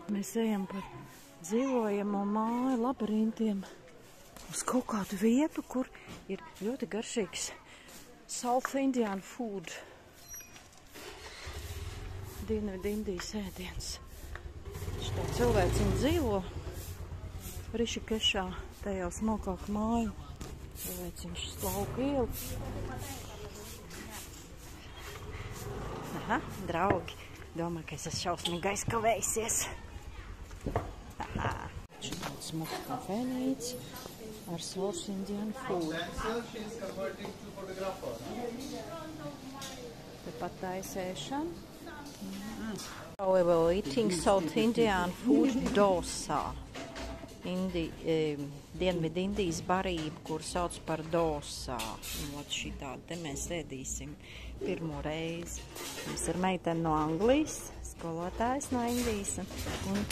Mēs ejam par dzīvojamo māju labirintiem uz kaut kādu vietu, kur ir ļoti garšīgs South Indian food. Dienvidu Indijas ēdiens. Šitā cilvēciņi dzīvo Rišikešā, tajā smalkāk māju. Cilvēciņš slauka ielu. Aha, draugi. Domā, ka es esmu šausmīgi aizkavējusies. Aha. Šitā smuka kafēnīca ar South Indian food. Tepat taisēšana. However, eating South Indian food dosa. Dienvidu Indijas barība, kur sauc par dosa. Un šitādi te mēs ēdīsim pirmo reizi. Mēs ar meiteni no Anglijas, skolotājs no Indijas un